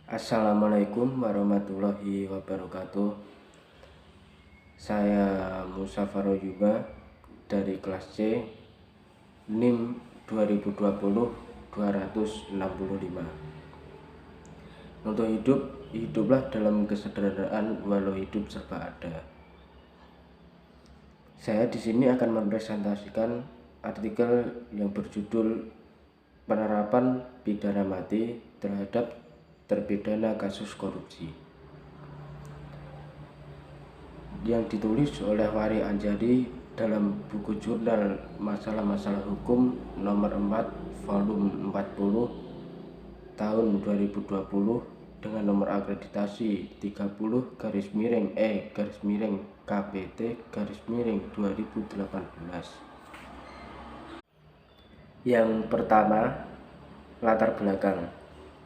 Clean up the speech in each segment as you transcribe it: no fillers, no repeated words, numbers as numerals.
Assalamualaikum warahmatullahi wabarakatuh. Saya Musa Farojuba dari kelas C, NIM 2020-265. Untuk hidup, hiduplah dalam kesederhanaan walau hidup serba ada. Saya di sini akan mempresentasikan artikel yang berjudul Penerapan Pidana Mati terhadap terpidana kasus korupsi, yang ditulis oleh Wari Anjari dalam buku jurnal Masalah-Masalah Hukum nomor 4 volume 40 tahun 2020 dengan nomor akreditasi 30-KPT-2018. Yang pertama, latar belakang.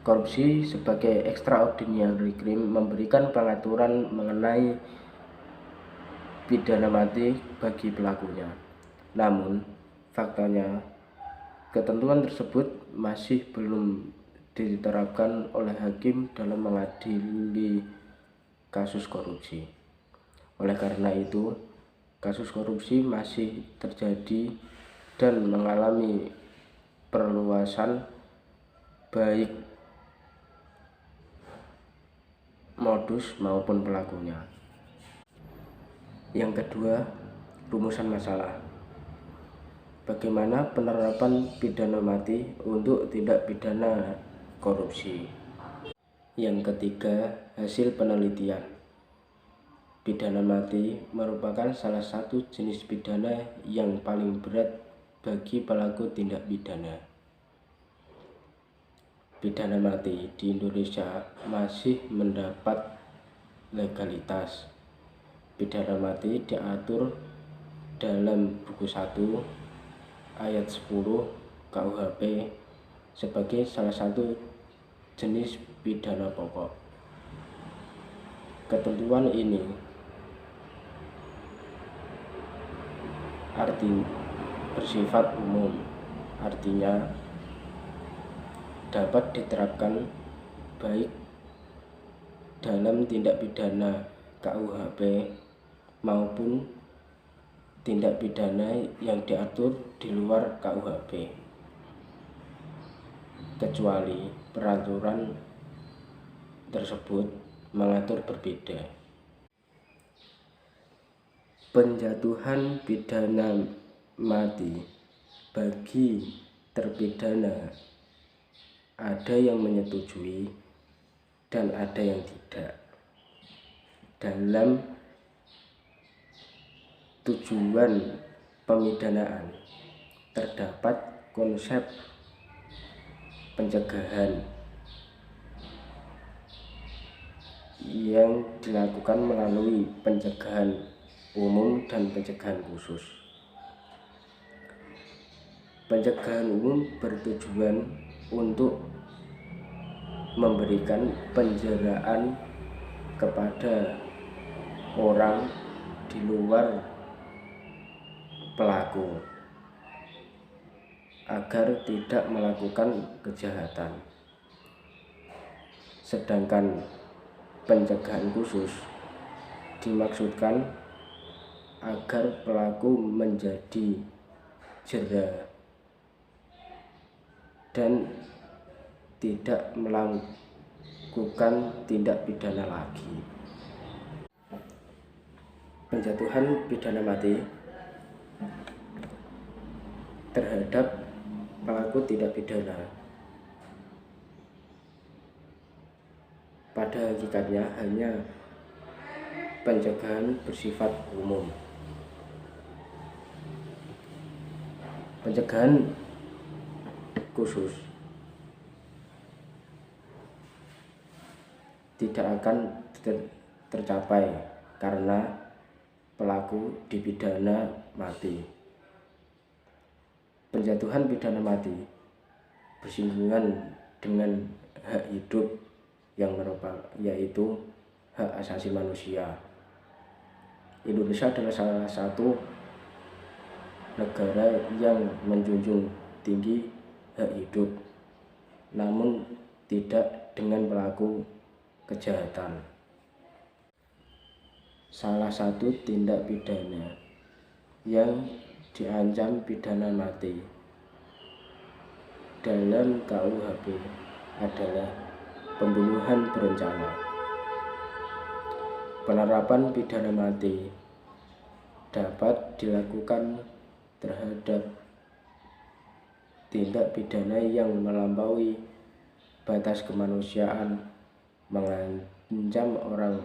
Korupsi sebagai extraordinary crime memberikan pengaturan mengenai pidana mati bagi pelakunya. Namun, faktanya ketentuan tersebut masih belum diterapkan oleh hakim dalam mengadili kasus korupsi. Oleh karena itu, kasus korupsi masih terjadi dan mengalami perluasan baik modus maupun pelakunya. Yang kedua, rumusan masalah. Bagaimana penerapan pidana mati untuk tindak pidana korupsi? Yang ketiga, hasil penelitian. Pidana mati merupakan salah satu jenis pidana yang paling berat bagi pelaku tindak pidana. Pidana mati di Indonesia masih mendapat legalitas. Pidana mati diatur dalam buku 1 ayat 10 KUHP sebagai salah satu jenis pidana pokok. Ketentuan ini bersifat umum, artinya dapat diterapkan baik dalam tindak pidana KUHP maupun tindak pidana yang diatur di luar KUHP, kecuali peraturan tersebut mengatur berbeda. Penjatuhan pidana mati bagi terpidana ada yang menyetujui dan ada yang tidak. Dalam tujuan pemidanaan terdapat konsep pencegahan yang dilakukan melalui pencegahan umum dan pencegahan khusus. Pencegahan umum bertujuan untuk memberikan penjaraan kepada orang di luar pelaku agar tidak melakukan kejahatan. Sedangkan pencegahan khusus dimaksudkan agar pelaku menjadi jera dan tidak melakukan tindak pidana lagi. Penjatuhan pidana mati terhadap pelaku tindak pidana pada hakikatnya hanya pencegahan bersifat umum. Pencegahan khusus tidak akan tercapai karena pelaku dipidana mati. Penjatuhan pidana mati bersinggungan dengan hak hidup yang yaitu hak asasi manusia. Indonesia adalah salah satu negara yang menjunjung tinggi hak hidup, namun tidak dengan pelaku kejahatan. Salah satu tindak pidana yang diancam pidana mati dalam KUHP adalah pembunuhan berencana. Penerapan pidana mati dapat dilakukan terhadap tindak pidana yang melampaui batas kemanusiaan, mengancam orang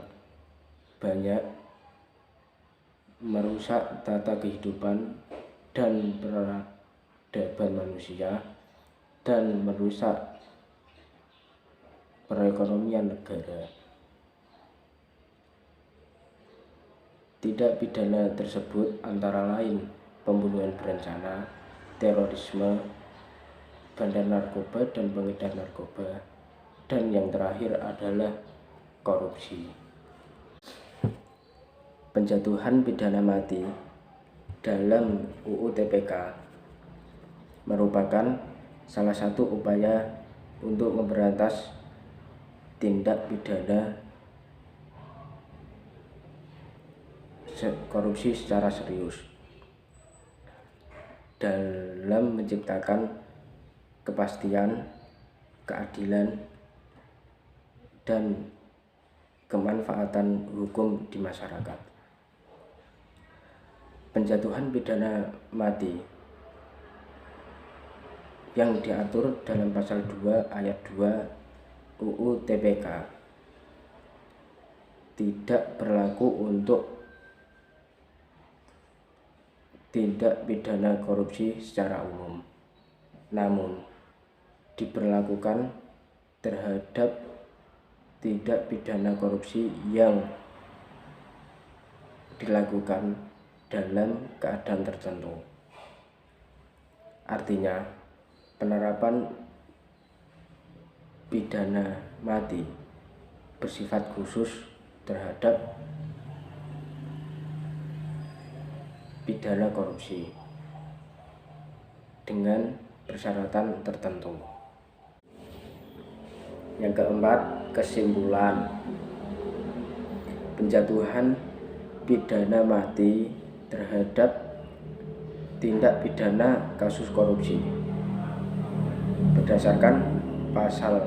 banyak, merusak tata kehidupan dan peradaban manusia, dan merusak perekonomian negara. Tindak pidana tersebut antara lain pembunuhan berencana, terorisme, bandar narkoba dan pengedar narkoba, dan yang terakhir adalah korupsi. Penjatuhan pidana mati dalam UU TPK merupakan salah satu upaya untuk memberantas tindak pidana korupsi secara serius dalam menciptakan kepastian, keadilan, dan kemanfaatan hukum di masyarakat. Penjatuhan pidana mati yang diatur dalam pasal 2 ayat 2 UU TPK tidak berlaku untuk tindak pidana korupsi secara umum, namun diberlakukan terhadap tindak pidana korupsi yang dilakukan dalam keadaan tertentu. Artinya, penerapan pidana mati bersifat khusus terhadap pidana korupsi dengan persyaratan tertentu. Yang keempat, kesimpulan. Penjatuhan pidana mati terhadap tindak pidana kasus korupsi berdasarkan pasal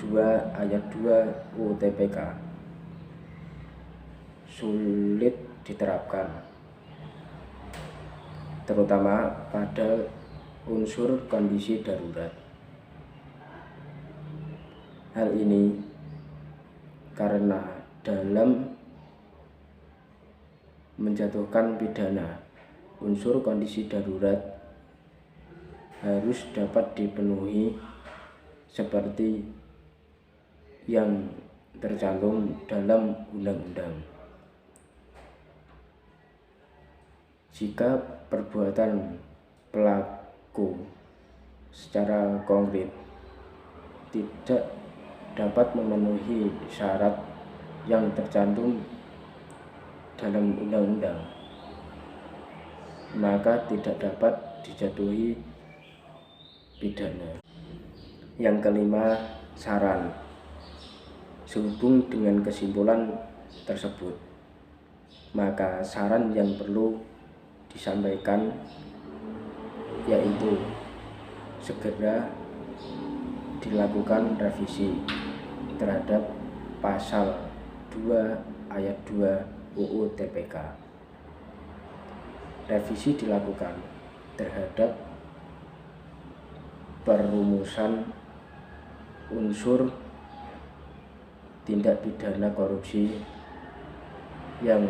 2 ayat 2 UU TPK sulit diterapkan, terutama pada unsur kondisi darurat. Hal ini karena dalam menjatuhkan pidana, unsur kondisi darurat harus dapat dipenuhi seperti yang tercantum dalam undang-undang. Jika perbuatan pelaku secara konkret tidak dapat memenuhi syarat yang tercantum dalam undang-undang, maka tidak dapat dijatuhi pidana. Yang kelima, saran. Sehubung dengan kesimpulan tersebut, maka saran yang perlu disampaikan yaitu segera dilakukan revisi terhadap pasal 2 ayat 2 UU TPK. Revisi dilakukan terhadap perumusan unsur tindak pidana korupsi yang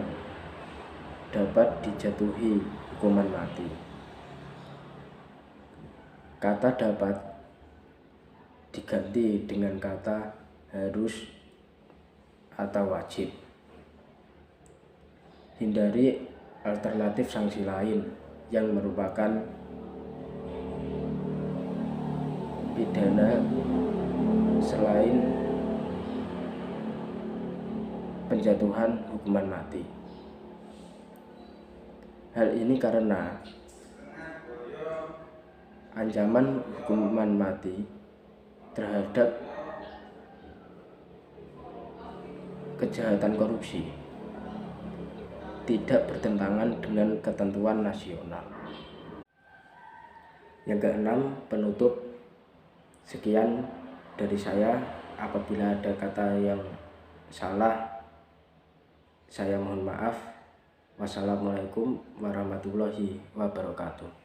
dapat dijatuhi hukuman mati. Kata dapat diganti dengan kata harus atau wajib. Hindari alternatif sanksi lain yang merupakan pidana selain penjatuhan hukuman mati. Hal ini karena ancaman hukuman mati terhadap kejahatan korupsi tidak bertentangan dengan ketentuan nasional. Yang keenam, penutup. Sekian dari saya. Apabila ada kata yang salah, saya mohon maaf. Wassalamualaikum warahmatullahi wabarakatuh.